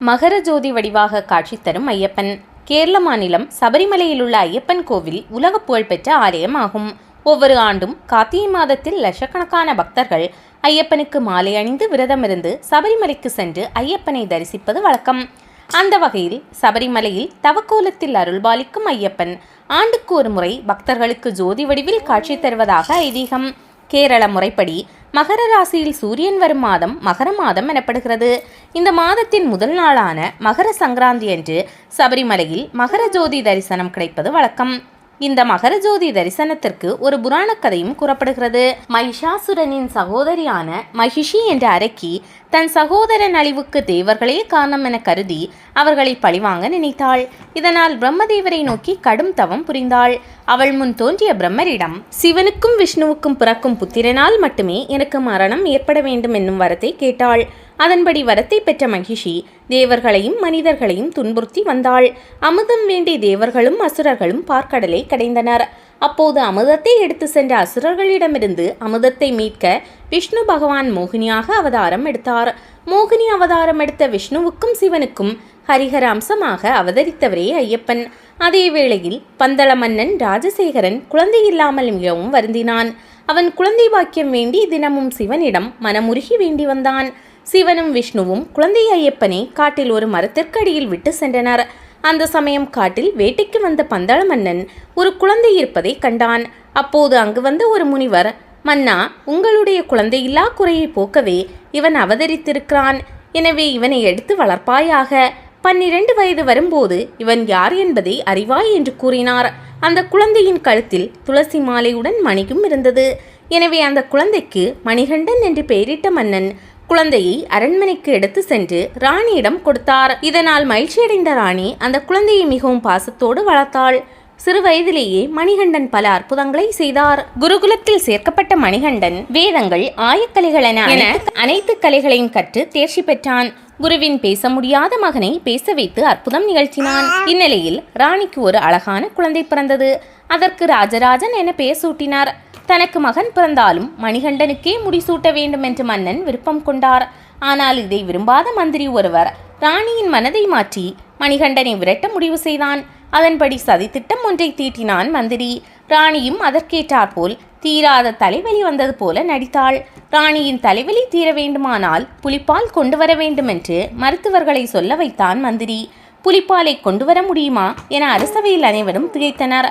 மகர ஜோதி வடிவாக காட்சி தரும் ஐயப்பன். கேரள மாநிலம் சபரிமலையில் உள்ள ஐயப்பன் கோவில் உலக புகழ்பெற்ற ஆலயம் ஆகும். ஒவ்வொரு ஆண்டும் கார்த்திகை மாதத்தில் லட்சக்கணக்கான பக்தர்கள் ஐயப்பனுக்கு மாலை அணிந்து விரதமிருந்து சபரிமலைக்கு சென்று ஐயப்பனை தரிசிப்பது வழக்கம். அந்த வகையில் சபரிமலையில் தவக்கோலத்தில் அருள்பாலிக்கும் ஐயப்பன் ஆண்டுக்கு ஒரு முறை பக்தர்களுக்கு ஜோதி வடிவில் காட்சி தருவதாக ஐதீகம். கேரள முறைப்படி மகர ராசியில் சூரியன் வரும் மாதம் மகர மாதம் எனப்படுகிறது. இந்த மாதத்தின் முதல் நாளான மகர சங்கராந்தி அன்று சபரிமலையில் மகர ஜோதி தரிசனம் கிடைப்பது வழக்கம். இந்த மகர ஜோதி தரிசனத்திற்கு ஒரு புராண கதையும் கூறப்படுகிறது. மகிஷாசுரனின் சகோதரியான மகிஷி என்ற அரக்கி தன் சகோதரன் அழிவுக்கு தேவர்களே காரணம் என கருதி அவர்களை பழிவாங்க நினைத்தாள். இதனால் பிரம்மதேவரை நோக்கி கடும் தவம் புரிந்தாள். அவள் முன் தோன்றிய பிரம்மரிடம், சிவனுக்கும் விஷ்ணுவுக்கும் பிறக்கும் புத்திரனால் மட்டுமே எனக்கு மரணம் ஏற்பட வேண்டும் என்னும் வரத்தை கேட்டாள். அதன்படி வரத்தை பெற்ற மகிஷி தேவர்களையும் மனிதர்களையும் துன்புறுத்தி வந்தாள். அமுதம் வேண்டி தேவர்களும் அசுரர்களும் பார்க்கடலை கடைந்தனர். அப்போது அமுதத்தை எடுத்து சென்ற அசுரர்களிடமிருந்து அமுதத்தை மீட்க விஷ்ணு பகவான் மோகினியாக அவதாரம் எடுத்தார். மோகினி அவதாரம் எடுத்த விஷ்ணுவுக்கும் சிவனுக்கும் ஹரிஹர அம்சமாக அவதரித்தவரே ஐயப்பன். அதே வேளையில் பந்தள மன்னன் ராஜசேகரன் குழந்தை இல்லாமல் மிகவும் வருந்தினான். அவன் குழந்தை பாக்கியம் வேண்டி தினமும் சிவனிடம் மனமுருகி வேண்டி வந்தான். சிவனும் விஷ்ணுவும் குழந்தை ஐயப்பனை காட்டில் ஒரு மரத்திற்கடியில் விட்டு சென்றனர். அந்த சமயம் காட்டில் வேட்டைக்கு வந்த பந்தள மன்னன் ஒரு குழந்தை இருப்பதை கண்டான். அப்போது அங்கு வந்த ஒரு முனிவர், மன்னா, உங்களுடைய குழந்தையில்லா குறையை போக்கவே இவன் அவதரித்திருக்கிறான். எனவே இவனை எடுத்து வளர்ப்பாயாக. 12 வயது வரும்போது இவன் யார் என்பதை அறிவாய் என்று கூறினார். அந்த குழந்தையின் கழுத்தில் துளசி மாலையுடன் மணியும் இருந்தது. எனவே அந்த குழந்தைக்கு மணிகண்டன் என்று பெயரிட்ட மன்னன் குழந்தையை அரண்மனைக்கு எடுத்து சென்று ராணியிடம் கொடுத்தார். இதனால் மகிழ்ச்சியடைந்த ராணி அந்த குழந்தையை மிகவும் பாசத்தோடு வளர்த்தாள். சிறு வயதிலேயே மணிகண்டன் பல அற்புதங்களை செய்தார். குருகுலத்தில் சேர்க்கப்பட்ட மணிகண்டன் வேதங்கள், ஆயக்கலைகள் என அனைத்து கலைகளையும் கற்று தேர்ச்சி பெற்றான். குருவின் பேச முடியாத மகனை பேச வைத்து அற்புதம் நிகழ்த்தினான். இந்நிலையில் ராணிக்கு ஒரு அழகான குழந்தை பிறந்தது. அதற்கு ராஜராஜன் என பெயர் சூட்டினார். தனக்கு மகன் பிறந்தாலும் மணிகண்டனுக்கே முடிசூட்ட வேண்டும் என்று மன்னன் விருப்பம் கொண்டார். ஆனால் இதை விரும்பாத மந்திரி ஒருவர் ராணியின் மனதை மாற்றி மணிகண்டனை விரட்ட முடிவு செய்தான். அதன்படி சதித்திட்டம் ஒன்றை தீட்டினான் மந்திரி. ராணியும் அதற்கேற்றாற்போல் தீராத தலைவலி வந்தது போல நடித்தாள். ராணியின் தலைவலி தீர வேண்டுமானால் புலிப்பால் கொண்டு வர வேண்டும் என்று மருத்துவர்களை சொல்ல வைத்தான் மந்திரி. புலிப்பாலை கொண்டு வர முடியுமா என அரசவையில் அனைவரும் திகைத்தனர்.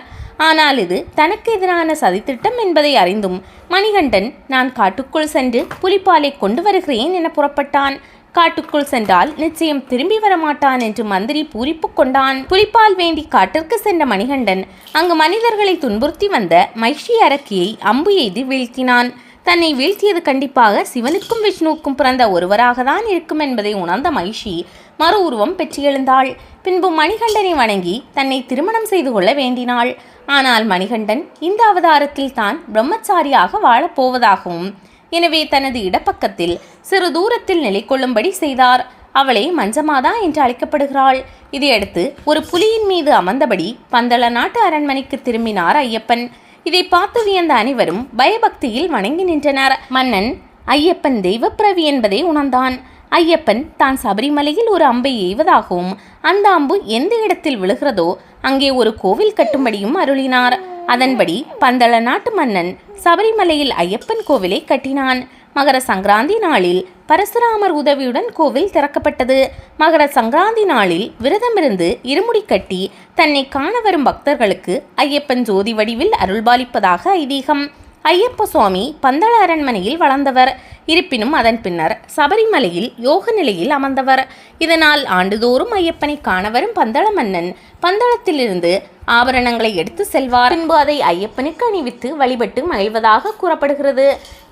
ஆனால் இது தனக்கு எதிரான சதித்திட்டம் என்பதை அறிந்தும் மணிகண்டன், நான் காட்டுக்குள் சென்று புலிப்பாலை கொண்டு வருகிறேன் என புறப்பட்டான். காட்டுக்குள் சென்றால் நிச்சயம் திரும்பி வரமாட்டான் என்று மந்திரி பூரிப்பு கொண்டான். புலிப்பால் வேண்டி காட்டிற்கு சென்ற மணிகண்டன் அங்கு மனிதர்களை துன்புறுத்தி வந்த மகிஷி அரக்கியை அம்பு எய்து வீழ்த்தினான். தன்னை வீழ்த்தியது கண்டிப்பாக சிவனுக்கும் விஷ்ணுவுக்கும் பிறந்த ஒருவராக தான் இருக்கும் என்பதை உணர்ந்த மகிஷி மறு உருவம் பெற்று எழுந்தாள். பின்பு மணிகண்டனை வணங்கி தன்னை திருமணம் செய்து கொள்ள வேண்டினாள். ஆனால் மணிகண்டன் இந்த அவதாரத்தில் தான் பிரம்மச்சாரியாக வாழப்போவதாகவும் எனவே தனது இடப்பக்கத்தில் சிறு தூரத்தில் நிலை கொள்ளும்படி செய்தார். அவளே மஞ்சமாதா என்று அழைக்கப்படுகிறாள். இதையடுத்து ஒரு புலியின் மீது அமர்ந்தபடி பந்தள நாட்டு அரண்மனைக்கு திரும்பினார் ஐயப்பன். இதை பார்த்து வியந்த அனைவரும் பயபக்தியில் வணங்கி நின்றனர். மன்னன் ஐயப்பன் தெய்வப்பிரவி என்பதை உணர்ந்தான். ஐயப்பன் தான் சபரிமலையில் ஒரு அம்பை எய்வதாகவும் அந்த அம்பு எந்த இடத்தில் விழுகிறதோ அங்கே ஒரு கோவில் கட்டும்படியும் அருளினார். அதன்படி பந்தள நாட்டு மன்னன் சபரிமலையில் ஐயப்பன் கோவிலை கட்டினான். மகர சங்கராந்தி நாளில் பரசுராமர் உதவியுடன் கோவில் திறக்கப்பட்டது. மகர சங்கராந்தி நாளில் விரதமிருந்து இருமுடி கட்டி தன்னை காண வரும் பக்தர்களுக்கு ஐயப்பன் ஜோதி வடிவில் அருள்பாலிப்பதாக ஐதீகம். ஐயப்ப சுவாமி பந்தள அரண்மனையில் வளர்ந்தவர். இருப்பினும் அதன் பின்னர் சபரிமலையில் யோக நிலையில் அமர்ந்தவர். இதனால் ஆண்டுதோறும் ஐயப்பனை காண வரும் பந்தள மன்னன் பந்தளத்திலிருந்து ஆபரணங்களை எடுத்து செல்வார். பின்பு அதை ஐயப்பனுக்கு அணிவித்து வழிபட்டு மகிழ்வதாக கூறப்படுகிறது.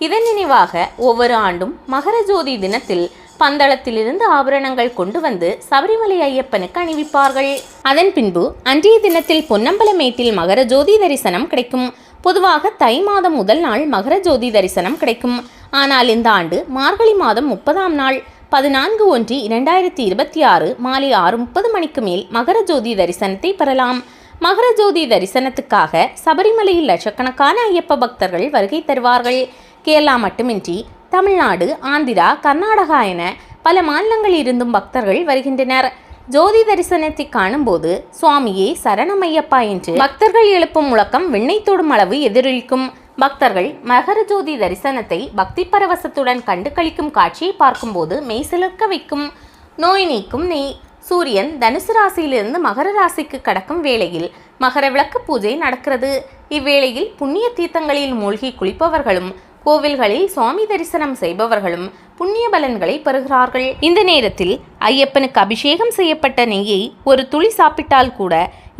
இதன் நினைவாக ஒவ்வொரு ஆண்டும் மகர ஜோதி தினத்தில் பந்தளத்திலிருந்து ஆபரணங்கள் கொண்டு வந்து சபரிமலை ஐயப்பனுக்கு அணிவிப்பார்கள். அதன் பின்பு அன்றைய தினத்தில் பொன்னம்பலமேட்டில் மகர ஜோதி தரிசனம் கிடைக்கும். பொதுவாக தை மாதம் முதல் நாள் மகர ஜோதி தரிசனம் கிடைக்கும். ஆனால் இந்த ஆண்டு மார்கழி மாதம் 30ஆம் நாள் 14/1/2026 மாலை 6:30 மணிக்கு மேல் மகர ஜோதி தரிசனத்தை பெறலாம். மகர ஜோதி தரிசனத்துக்காக சபரிமலையில் லட்சக்கணக்கான ஐயப்ப பக்தர்கள் வருகை தருவார்கள். கேரளா மட்டுமின்றி தமிழ்நாடு, ஆந்திரா, கர்நாடகா என பல மாநிலங்களில் இருந்தும் பக்தர்கள் வருகின்றனர். ஜோதி தரிசனத்தை காணும்போது சுவாமியே சரணமையப்பா என்று பக்தர்கள் எழுப்பும் முழக்கம் விண்ணை தொடும் அளவு எதிரொலிக்கும். பக்தர்கள் மகர ஜோதி தரிசனத்தை பக்தி பரவசத்துடன் கண்டு கழிக்கும் காட்சியை பார்க்கும்போது மெய்சிலிர்க்க வைக்கும். நோய் நீக்கும் நெய். சூரியன் தனுசு ராசியிலிருந்து மகர ராசிக்கு கடக்கும் வேளையில் மகர விளக்கு பூஜை நடக்கிறது. இவ்வேளையில் புண்ணிய தீர்த்தங்களில் மூழ்கி குளிப்பவர்களும் கோவில்களில் சுவாமி தரிசனம் செய்பவர்களும் புண்ணிய பலன்களை பெறுகிறார்கள். இந்த நேரத்தில் ஐயப்பனுக்கு அபிஷேகம் செய்யப்பட்ட நெய்யை ஒரு துளி சாப்பிட்டால் கூட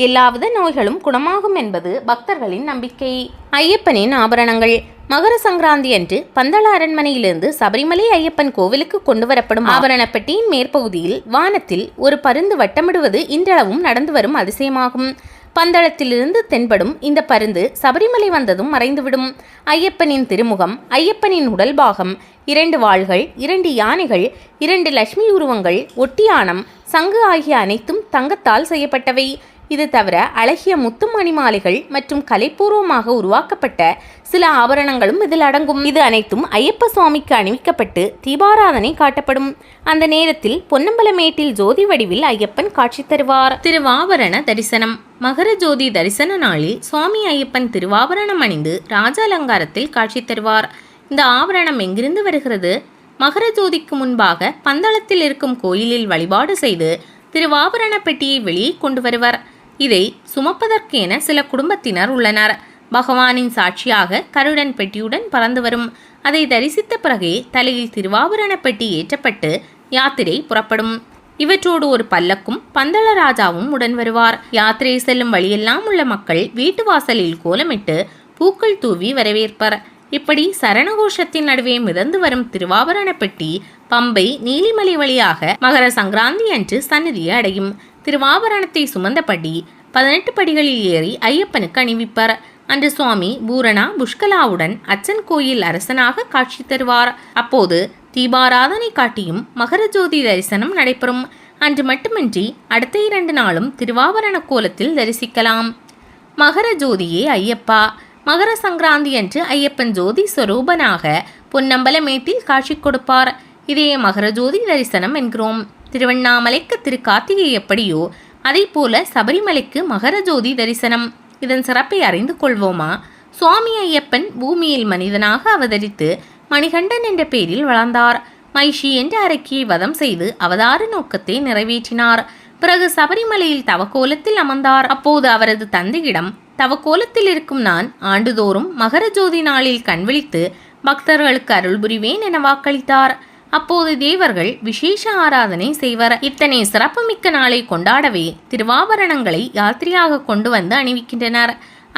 எல்லாவித நோய்களும் குணமாகும் என்பது பக்தர்களின் நம்பிக்கை. ஐயப்பனின் ஆபரணங்கள். மகர சங்கராந்தி அன்று பந்தள அரண்மனையிலிருந்து சபரிமலை ஐயப்பன் கோவிலுக்கு கொண்டு வரப்படும் ஆபரணப்பட்டியின் மேற்பகுதியில் வானத்தில் ஒரு பருந்து வட்டமிடுவது இன்றளவும் நடந்து வரும் அதிசயமாகும். பந்தளத்திலிருந்து தென்படும் இந்த பருந்து சபரிமலை வந்ததும் மறைந்துவிடும். ஐயப்பனின் திருமுகம், ஐயப்பனின் உடல் பாகம், 2 வாள்கள், 2 யானைகள், 2 லட்சுமி உருவங்கள், ஒட்டியானம், சங்கு ஆகிய அனைத்தும் தங்கத்தால் செய்யப்பட்டவை. இது தவிர அழகிய முத்து மணிமாலைகள் மற்றும் கலைப்பூர்வமாக உருவாக்கப்பட்ட சில ஆபரணங்களும் இதில் அடங்கும். இது அனைத்தும் ஐயப்ப சுவாமிக்கு அணிவிக்கப்பட்டு தீபாராதனை காட்டப்படும். அந்த நேரத்தில் பொன்னம்பலமேட்டில் ஜோதி வடிவில் ஐயப்பன் காட்சி தருவார். திருவாபரண தரிசனம். மகர ஜோதி தரிசன நாளில் சுவாமி ஐயப்பன் திருவாபரணம் அணிந்து ராஜ அலங்காரத்தில் காட்சி தருவார். இந்த ஆபரணம் எங்கிருந்து வருகிறது? மகர ஜோதிக்கு முன்பாக பந்தளத்தில் இருக்கும் கோயிலில் வழிபாடு செய்து திருவாபரண பெட்டியை வெளியே கொண்டு வருவர். இதை சுமப்பதற்கென சில குடும்பத்தினர் உள்ளனர். பகவானின் சாட்சியாக கருடன் பெட்டியுடன் பறந்து வரும். அதை தரிசித்த பிறகே தலையில் திருவாபரண பெட்டி ஏற்றப்பட்டு யாத்திரை புறப்படும். இவற்றோடு ஒரு பல்லக்கும் பந்தள ராஜாவும் உடன் வருவார். யாத்திரை செல்லும் வழியெல்லாம் உள்ள மக்கள் வீட்டு வாசலில் கோலமிட்டு பூக்கள் தூவி வரவேற்பர். இப்படி சரணகோஷத்தின் நடுவே மிதந்து வரும் திருவாபரண பெட்டி பம்பை நீலிமலை வழியாக மகர சங்கராந்தி அன்று சந்நிதியை அடையும். திருவாபரணத்தை சுமந்தபடி 18 படிகளில் ஏறி ஐயப்பனுக்கு அணிவிப்பர். அன்று சுவாமி பூரணா புஷ்கலாவுடன் அச்சன் கோயில் அரசனாக காட்சி தருவார். அப்போது தீபாராதனை காட்டியும் மகர ஜோதி தரிசனம் நடைபெறும். அன்று மட்டுமின்றி அடுத்த 2 நாளும் திருவாபரண கோலத்தில் தரிசிக்கலாம். மகர ஜோதியே ஐயப்பா. மகர சங்கராந்தி அன்று ஐயப்பன் ஜோதி ஸ்வரூபனாக பொன்னம்பலமேட்டில் காட்சி கொடுப்பார். இதையே மகர ஜோதி தரிசனம் என்கிறோம். திருவண்ணாமலைக்கு திருக்கார்த்திகை எப்படியோ அதை போல சபரிமலைக்கு மகர ஜோதி தரிசனம். இதன் சிறப்பை அறிந்து கொள்வோமா? சுவாமி ஐயப்பன் பூமியில் மனிதனாக அவதரித்து மணிகண்டன் என்ற பெயரில் வளர்ந்தார். மைஷி என்ற அரக்கியை வதம் செய்து அவதார நோக்கத்தை நிறைவேற்றினார். பிறகு சபரிமலையில் தவக்கோலத்தில் அமர்ந்தார். அப்போது அவரது தந்தையிடம், தவக்கோலத்தில் இருக்கும் நான் ஆண்டுதோறும் மகர ஜோதி நாளில் கண்விழித்து பக்தர்களுக்கு அருள் புரிவேன் என வாக்களித்தார். அப்போது தேவர்கள் விசேஷ ஆராதனை செய்வர். இத்தனை சிறப்புமிக்க நாளை கொண்டாடவே திருவாபரணங்களை யாத்திரையாக கொண்டு வந்து அணிவிக்கின்றனர்.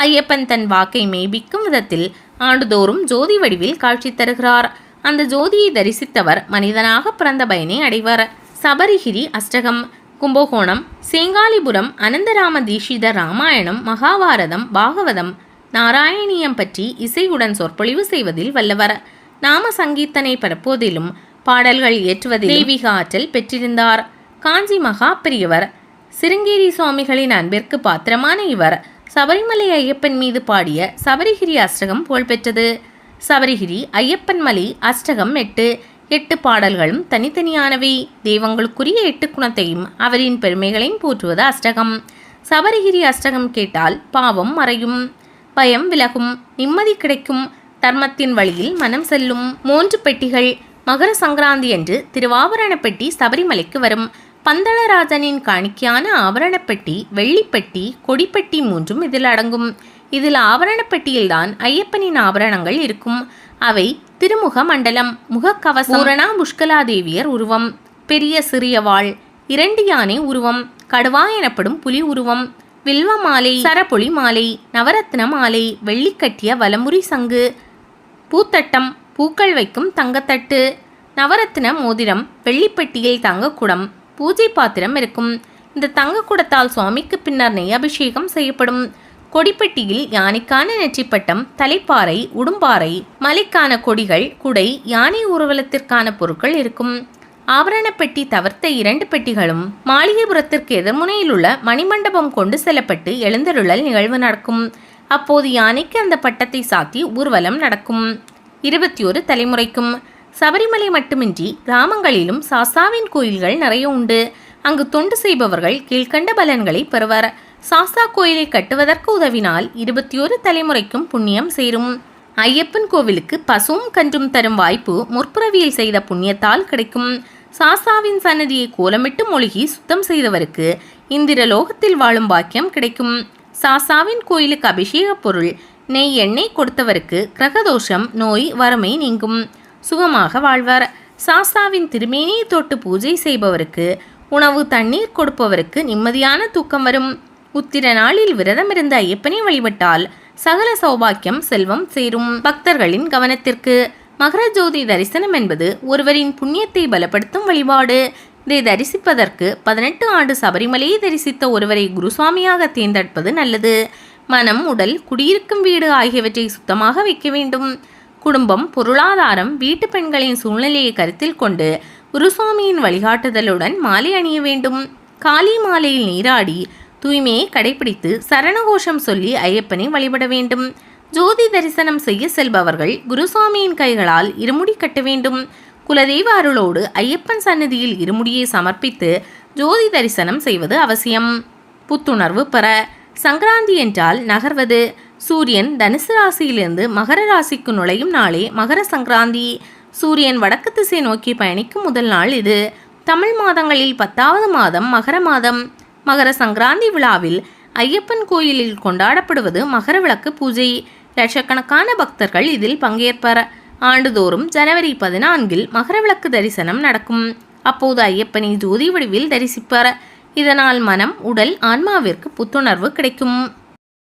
ஐயப்பன் தன் வாக்கை மெய்ப்பிக்கும் விதத்தில் ஆண்டுதோறும் ஜோதி வடிவில் காட்சி தருகிறார். அந்த ஜோதியை தரிசித்தவர் மனிதனாக பிறந்த பயனை அடைவர். சபரிகிரி அஷ்டகம். கும்பகோணம், சேங்காலிபுரம் அனந்தராம தீட்சிதர் ராமாயணம், மகாபாரதம், பாகவதம், நாராயணியம் பற்றி இசையுடன் சொற்பொழிவு செய்வதில் வல்லவர். நாம சங்கீர்த்தனை பரப்புவதிலும் பாடல்கள் இயற்றுவதில் தெய்வீக ஆற்றல் பெற்றிருந்தார். காஞ்சி மகா பெரியவர் சிருங்கேரி சுவாமிகளின் அன்பிற்கு பாத்திரமான இவர் சபரிமலை ஐயப்பன் மீது பாடிய சபரிகிரி அஷ்டகம் புகழ்பெற்றது. சபரிகிரி ஐயப்பன் மலை அஷ்டகம் 8 பாடல்களும் தனித்தனியானவை. தெய்வங்களுக்குரிய 8 குணத்தையும் அவரின் பெருமைகளையும் போற்றுவது அஷ்டகம். சபரிகிரி அஷ்டகம் கேட்டால் பாவம் மறையும், பயம் விலகும், நிம்மதி கிடைக்கும், தர்மத்தின் வழியில் மனம் செல்லும். 3 பெட்டிகள். மகர சங்கராந்தி அன்று திருவாபரண பெட்டி சபரிமலைக்கு வரும். பந்தளராஜனின் காணிக்கையான ஆபரணப்பெட்டி, வெள்ளிப்பெட்டி, கொடிப்பெட்டி 3ம் இதில் அடங்கும். இதில் ஆபரணப்பெட்டியில்தான் ஐயப்பனின் ஆபரணங்கள் இருக்கும். அவை திருமுக மண்டலம், முகக்கவசம், பூரணா புஷ்கலா தேவியர் உருவம், பெரிய சிறிய வாள், 2 யானை உருவம், கடுவா எனப்படும் புலி உருவம், வில்வ மாலை, சரபொலி மாலை, நவரத்ன மாலை, வெள்ளிக்கட்டிய வலமுறி சங்கு, பூத்தட்டம், பூக்கள் வைக்கும் தங்கத்தட்டு, நவரத்ன மோதிரம், வெள்ளிப்பெட்டியில் தங்கக்குடம், பூஜை பாத்திரம் இருக்கும். இந்த தங்கக்குடத்தால் சுவாமிக்கு பின்னர் நெய் அபிஷேகம் செய்யப்படும். கொடிப்பெட்டியில் யானைக்கான நெற்றிப்பட்டம், தலைப்பாறை, உடும்பாறை, மலைக்கான கொடிகள், குடை, யானை ஊர்வலத்திற்கான பொருட்கள் இருக்கும். ஆபரணப்பெட்டி தவிர்த்த 2 பெட்டிகளும் மாளிகைபுரத்திற்கு எதிர்முனையில் உள்ள மணிமண்டபம் கொண்டு செல்லப்பட்டு எழுந்தருளல் நிகழ்வு நடக்கும். அப்போது யானைக்கு அந்த பட்டத்தை சாத்தி ஊர்வலம் நடக்கும். 21 தலைமுறைக்கும். சபரிமலை மட்டுமின்றி கிராமங்களிலும் சாஸ்தாவின் கோயில்கள் நிறைய உண்டு. அங்கு தொண்டு செய்பவர்கள் கீழ்கண்ட பலன்களை பெறுவர். சாஸ்தா கோயிலை கட்டுவதற்கு உதவினால் 21 தலைமுறைக்கும் புண்ணியம் சேரும். ஐயப்பன் கோவிலுக்கு பசுவும் கன்றும் தரும் வாய்ப்பு முற்பிறவியில் செய்த புண்ணியத்தால் கிடைக்கும். சாஸ்தாவின் சன்னதியை கோலமிட்டு மொழிகி சுத்தம் செய்தவருக்கு இந்திரலோகத்தில் வாழும் பாக்கியம் கிடைக்கும். சாஸ்தாவின் கோயிலுக்கு அபிஷேக பொருள் நெய் எண்ணெய் கொடுத்தவருக்கு கிரகதோஷம் நோய் வறுமை நீங்கும், சுகமாக வாழ்வர். சாஸ்தாவின் திருமேனியை தொட்டு பூஜை செய்பவருக்கு உணவு தண்ணீர் கொடுப்பவருக்கு நிம்மதியான தூக்கம் வரும். உத்திர நாளில் விரதமிருந்த ஐயப்பனை வழிபட்டால் சகல சௌபாக்கியம் செல்வம் சேரும். பக்தர்களின் கவனத்திற்கு மகர ஜோதி தரிசனம் என்பது ஒருவரின் புண்ணியத்தை பலப்படுத்தும் வழிபாடு. இதை தரிசிப்பதற்கு 18 ஆண்டு சபரிமலையை தரிசித்த ஒருவரை குருசுவாமியாக தேர்ந்தெடுப்பது நல்லது. மனம், உடல், குடியிருக்கும் வீடு ஆகியவற்றை சுத்தமாக வைக்க வேண்டும். குடும்பம், பொருளாதாரம், வீட்டு பெண்களின் சூழ்நிலையை கருத்தில் கொண்டு குருசுவாமியின் வழிகாட்டுதலுடன் மாலை அணிய வேண்டும். காளி மாலையில் நீராடி தூய்மையை கடைபிடித்து சரணகோஷம் சொல்லி ஐயப்பனை வழிபட வேண்டும். ஜோதி தரிசனம் செய்ய செல்பவர்கள் குருசுவாமியின் கைகளால் இருமுடி கட்ட வேண்டும். குலதெய்வ அருளோடு ஐயப்பன் சன்னதியில் இருமுடியை சமர்ப்பித்து ஜோதி தரிசனம் செய்வது அவசியம். புத்துணர்வு பெற சங்கராந்தி என்றால் நகர்வது. சூரியன் தனுசு ராசியிலிருந்து மகர ராசிக்கு நுழையும் நாளே மகர சங்கராந்தி. சூரியன் வடக்கு திசை நோக்கி பயணிக்கும் முதல் நாள் இது. தமிழ் மாதங்களில் 10வது மாதம் மகர மாதம். மகர சங்கராந்தி விழாவில் ஐயப்பன் கோயிலில் கொண்டாடப்படுவது மகர விளக்கு பூஜை. லட்சக்கணக்கான பக்தர்கள் இதில் பங்கேற்பர். ஆண்டுதோறும் ஜனவரி 14 மகர விளக்கு தரிசனம் நடக்கும். அப்போது ஐயப்பனை ஜோதி வடிவில் தரிசிப்பர். இதனால் மனம், உடல், ஆன்மாவிற்கு புத்துணர்வு கிடைக்கும்.